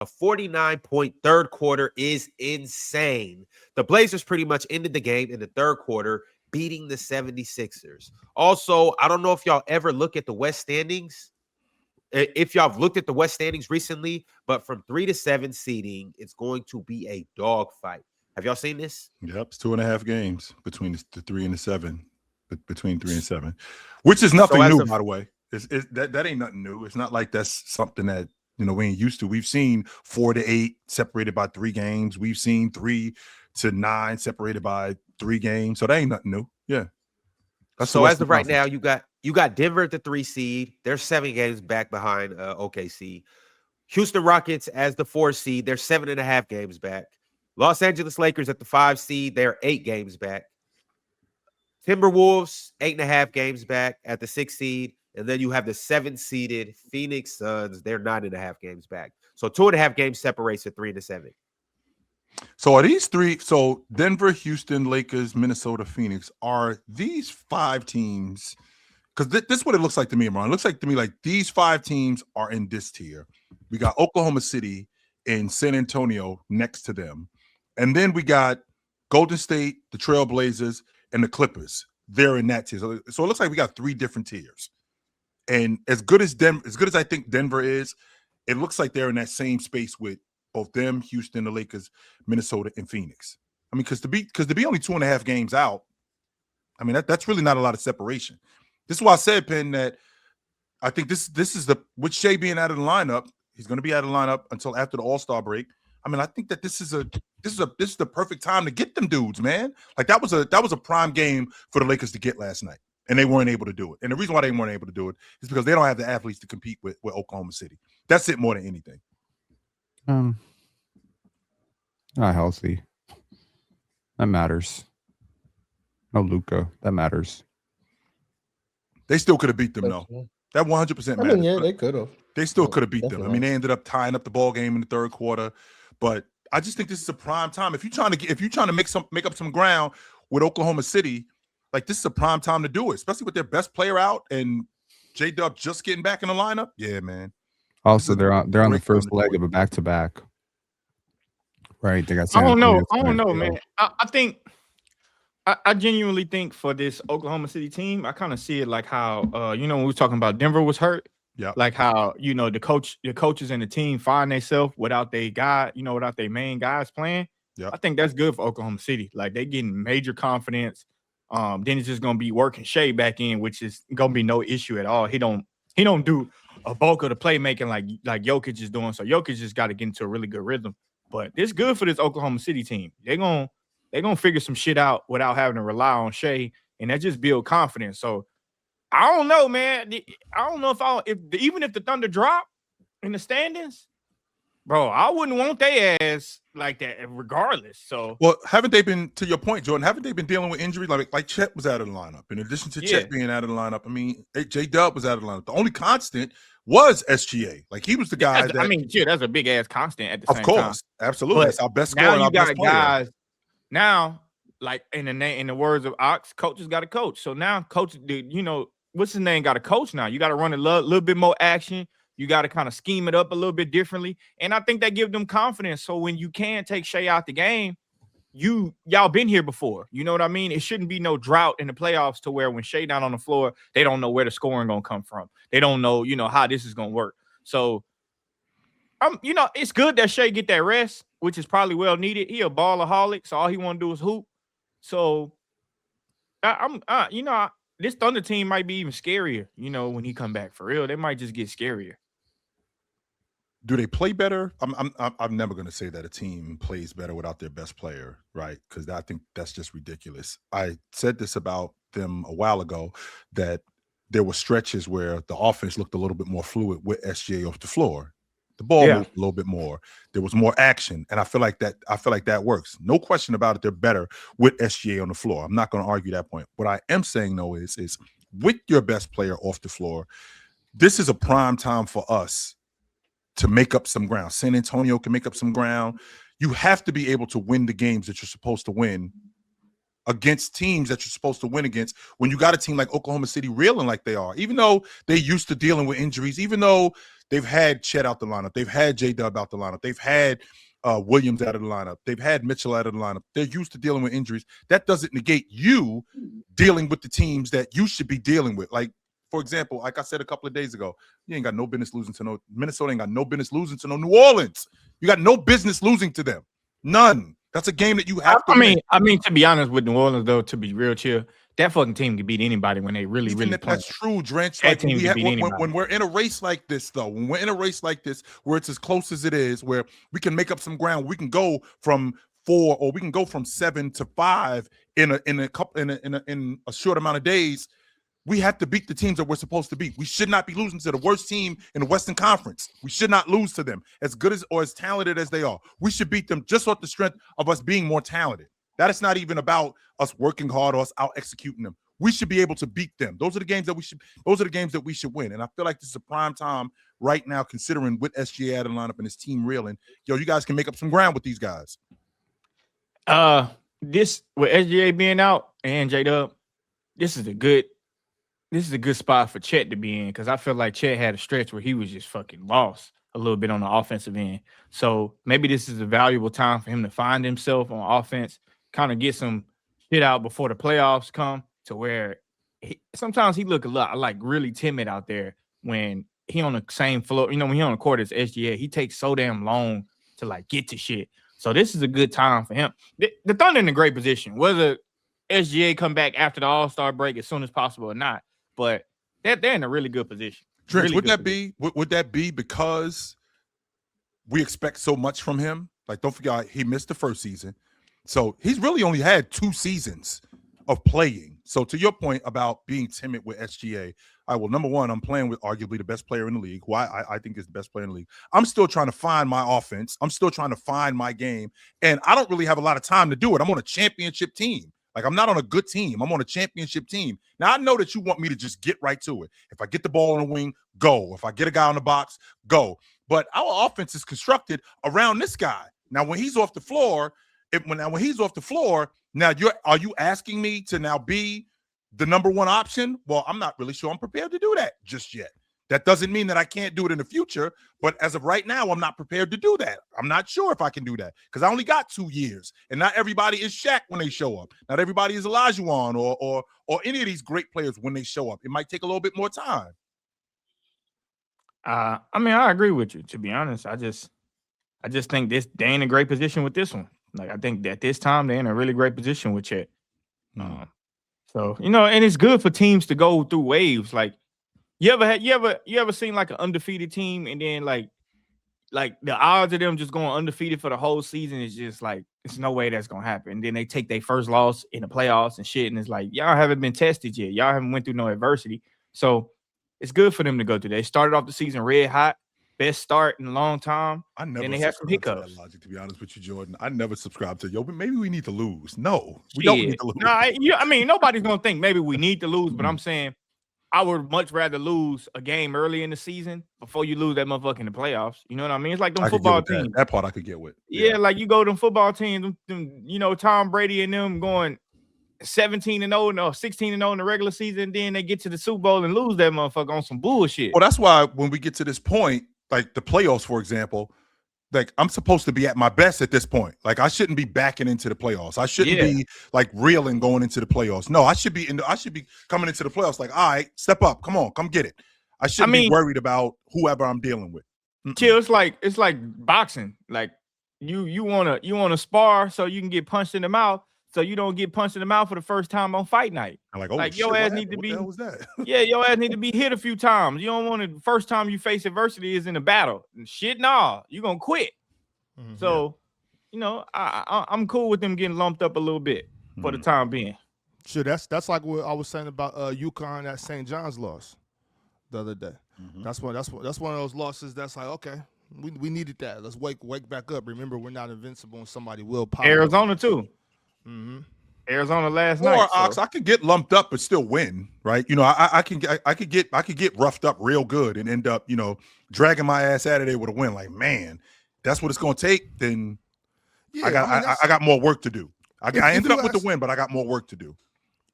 A 49-point third quarter is insane. The Blazers pretty much ended the game in the third quarter, beating the 76ers. Also, I don't know if y'all ever look at the West standings. If y'all have looked at the West standings recently, but from 3 to 7 seeding, it's going to be a dogfight. Have y'all seen this? Yep, it's 2.5 games between the 3 and the 7, between 3 and 7, which is nothing new, by the way. That ain't nothing new. It's not like that's something that we ain't used to. We've seen 4 to 8 separated by 3 games. We've seen 3 to 9 separated by 3 games. So that ain't nothing new. Yeah. So as of right now, you got Denver at the 3 seed. They're 7 games back behind OKC. Houston Rockets as the 4 seed. They're 7.5 games back. Los Angeles Lakers at the 5 seed. They're 8 games back. Timberwolves 8.5 games back at the 6 seed. And then you have the 7-seeded Phoenix Suns. They're 9.5 games back. So 2.5 games separates the 3 to 7. So are these 3? So Denver, Houston, Lakers, Minnesota, Phoenix. Are these 5 teams? Because this is what it looks like to me, Ron. It looks like to me like these 5 teams are in this tier. We got Oklahoma City and San Antonio next to them. And then we got Golden State, the Trailblazers, and the Clippers. They're in that tier. So it looks like we got 3 different tiers. And as good as I think Denver is, it looks like they're in that same space with both them, Houston, the Lakers, Minnesota, and Phoenix. I mean, because to be only 2.5 games out, I mean that's really not a lot of separation. This is why I said, Penn, that I think this is with Shai being out of the lineup. He's going to be out of the lineup until after the All-Star break. I mean, I think that this is the perfect time to get them dudes, man. Like that was a prime game for the Lakers to get last night, and they weren't able to do it. And the reason why they weren't able to do it is because they don't have the athletes to compete with Oklahoma City. That's it more than anything. Not healthy. That matters. No Luka. That matters. They still could have beat them, though. That 100% matters. I mean, yeah, they could have. They still could have beat them. I mean, they ended up tying up the ball game in the third quarter. But I just think this is a prime time. If you're trying to make up some ground with Oklahoma City, like this is a prime time to do it, especially with their best player out and J-Dub just getting back in the lineup. Yeah, man. Also, they're on the first leg of a back-to-back. Right? They got. I don't know, man. I think. I genuinely think for this Oklahoma City team, I kind of see it like how when we were talking about Denver was hurt. Yeah. Like how the coaches and the team find themselves without their guy, without their main guys playing. Yeah. I think that's good for Oklahoma City. Like they getting major confidence. Then it's just gonna be working Shai back in, which is gonna be no issue at all. He don't do a bulk of the playmaking like Jokic is doing. So Jokic just got to get into a really good rhythm. But it's good for this Oklahoma City team. They're gonna figure some shit out without having to rely on Shai, and that just build confidence. So I don't know, man. I don't know even if the Thunder drop in the standings, bro, I wouldn't want their ass like that regardless. So well, haven't they been, to your point, Jordan? Haven't they been dealing with injuries? Like Chet was out of the lineup. In addition to Chet being out of the lineup, I mean, J-Dub was out of the lineup. The only constant was SGA. Like he was the guy that. I mean, shit, that's a big ass constant at the same time. Of course, absolutely. That's our best scorer. Now you got guys. Now, like in the words of Ox, coaches got a coach. So now, coach, what's his name? Got a coach now. You got to run a little bit more action. You got to kind of scheme it up a little bit differently, and I think that gives them confidence. So when you can take Shai out the game, y'all been here before. You know what I mean? It shouldn't be no drought in the playoffs to where when Shai down on the floor, they don't know where the scoring gonna come from. They don't know, how this is gonna work. So, it's good that Shai get that rest, which is probably well needed. He a ballaholic, so all he want to do is hoop. So, this Thunder team might be even scarier. When he come back for real, they might just get scarier. Do they play better? I'm never going to say that a team plays better without their best player, right? Because I think that's just ridiculous. I said this about them a while ago, that there were stretches where the offense looked a little bit more fluid with SGA off the floor. The ball moved a little bit more. There was more action, and I feel like that works. No question about it. They're better with SGA on the floor. I'm not going to argue that point. What I am saying though is with your best player off the floor, this is a prime time for us to make up some ground. San Antonio can make up some ground. You have to be able to win the games that you're supposed to win against teams that you're supposed to win against when you got a team like Oklahoma City reeling like they are. Even though they're used to dealing with injuries, even though They've had Chet out the lineup. They've had J-Dub out the lineup. They've had Williams out of the lineup. They've had Mitchell out of the lineup. They're used to dealing with injuries. That doesn't negate you dealing with the teams that you should be dealing with. Like, for example, like I said a couple of days ago, you ain't got no business losing to Minnesota ain't got no business losing to New Orleans. You got no business losing to them. None. That's a game that you have to win. I mean, to be honest with New Orleans, though, to be real chill, that fucking team can beat anybody when they really play. That's true, Drench. That Like team when we're in a race like this, though, when we're in a race like this, where it's as close as it is, where we can make up some ground, we can go from 4 or we can go from 7 to 5 in a short amount of days. We have to beat the teams that we're supposed to beat. We should not be losing to the worst team in the Western Conference. We should not lose to them, as good as or as talented as they are. We should beat them just off the strength of us being more talented. That is not even about us working hard or us out executing them. We should be able to beat them. Those are the games that we should win. And I feel like this is a prime time right now, considering with SGA out of the lineup and his team reeling. Yo, you guys can make up some ground with these guys. This with SGA being out and J-Dub, this is a good spot for Chet to be in, because I feel like Chet had a stretch where he was just fucking lost a little bit on the offensive end. So maybe this is a valuable time for him to find himself on offense, kind of get some shit out before the playoffs come, to where sometimes he look a lot like really timid out there when he on the same floor. You know, when he on the court as SGA, he takes so damn long to like get to shit. So this is a good time for him. The Thunder in a great position, whether SGA come back after the All-Star break as soon as possible or not. But they're in a really good position. Trent, really would that be because we expect so much from him? Like, don't forget, he missed the first season. So he's really only had 2 seasons of playing. So to your point about being timid with SGA, number one, I'm playing with arguably the best player in the league, who I think is the best player in the league. I'm still trying to find my offense. I'm still trying to find my game. And I don't really have a lot of time to do it. I'm on a championship team. Like, I'm not on a good team. I'm on a championship team. Now, I know that you want me to just get right to it. If I get the ball on the wing, go. If I get a guy on the box, go. But our offense is constructed around this guy. Now, when he's off the floor, now are you asking me to now be the number one option? Well, I'm not really sure I'm prepared to do that just yet. That doesn't mean that I can't do it in the future, but as of right now, I'm not prepared to do that. I'm not sure if I can do that because I only got 2 years, and not everybody is Shaq when they show up. Not everybody is Olajuwon or any of these great players when they show up. It might take a little bit more time. I mean, I agree with you. To be honest, I just think they're in a great position with this one. Like, I think that this time they're in a really great position with Chet. So and it's good for teams to go through waves. Like, you ever seen like an undefeated team and then like the odds of them just going undefeated for the whole season is just like, it's no way that's gonna happen. And then they take their first loss in the playoffs and shit, and it's like, y'all haven't been tested yet. Y'all haven't went through no adversity. So it's good for them to go through. They started off the season red hot, best start in a long time. And they have some hiccups. That logic, to be honest with you, Jordan. I never subscribed to but maybe we need to lose. No, we don't need to lose. No, I mean, nobody's gonna think maybe we need to lose, but I'm saying I would much rather lose a game early in the season before you lose that motherfucker in the playoffs. You know what I mean? It's like them football teams. That part I could get with. Yeah, like you go to them football teams, Tom Brady and them going 17-0 or 16-0 in the regular season, and then they get to the Super Bowl and lose that motherfucker on some bullshit. Well, that's why when we get to this point, like the playoffs, for example, like I'm supposed to be at my best at this point. Like I shouldn't be backing into the playoffs. I shouldn't be like reeling going into the playoffs. No, I should be coming into the playoffs like, all right, step up. Come on, come get it. I shouldn't be worried about whoever I'm dealing with. Chill, it's like boxing. Like you wanna spar so you can get punched in the mouth, so you don't get punched in the mouth for the first time on fight night. I'm like, like your ass need to be. What the hell was that? Yeah, your ass need to be hit a few times. You don't want to. First time you face adversity is in a battle. Shit, nah, you gonna quit. So, I'm cool with them getting lumped up a little bit for the time being. Sure, that's like what I was saying about UConn at St. John's loss the other day. That's one of those losses that's like, okay, we needed that. Let's wake back up. Remember, we're not invincible, and somebody will pop. Arizona too. Arizona last night. Ox, I could get lumped up but still win, right? I could get roughed up real good and end up, dragging my ass out of there with a win. Like, man, that's what it's going to take. Then I got more work to do. I ended up with the win, but I got more work to do.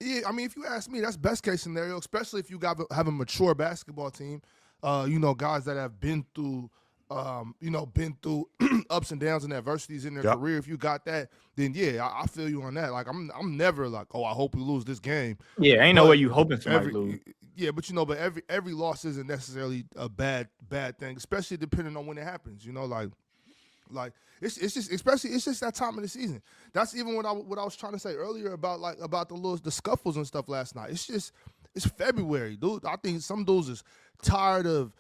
Yeah, I mean, if you ask me, that's best case scenario, especially if you have a mature basketball team. you know, guys that have been through, you know, been through ups and downs and adversities in their career. If you got that, then yeah, I feel you on that. Like I'm never like, oh, I hope we lose this game. Yeah, ain't no way you hoping somebody lose. Yeah, but you know, but every loss isn't necessarily a bad thing, especially depending on when it happens. You know, like it's just especially it's just that time of the season. That's even what I was trying to say earlier about the scuffles and stuff last night. It's February, dude. I think some dudes is tired of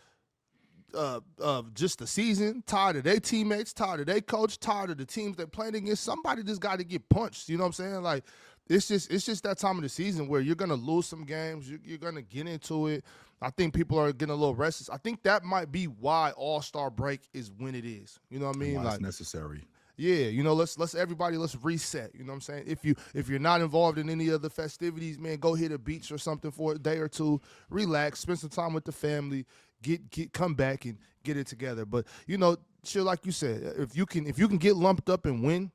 just the season, tired of their teammates, tired of their coach, tired of the teams they're playing against. Somebody just got to get punched. You know what I'm saying? Like it's just that time of the season where you're gonna lose some games. You're gonna get into it. I think people are getting a little restless. I think that might be why All-Star break is when it is. You know what I mean? Like, it's necessary. Yeah, you know, let's reset. You know what I'm saying? If you're not involved in any of the festivities, man, go hit a beach or something for a day or two, relax, spend some time with the family, come back and get it together. But you know, shit, like you said, if you can get lumped up and win,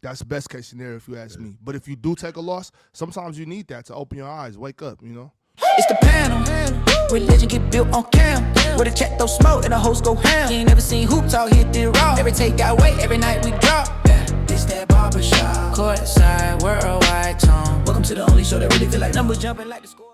that's the best case scenario if you ask me. But if you do take a loss, sometimes you need that to open your eyes, wake up, you know? It's the panel. Religion get built on cam. With a check, throw smoke, and the host go ham. You ain't never seen hoops out here did raw. Every take got weight, every night we drop. Yeah, this that barbershop. Courtside, worldwide tone. Welcome to the only show that really feel like numbers jumping like the score.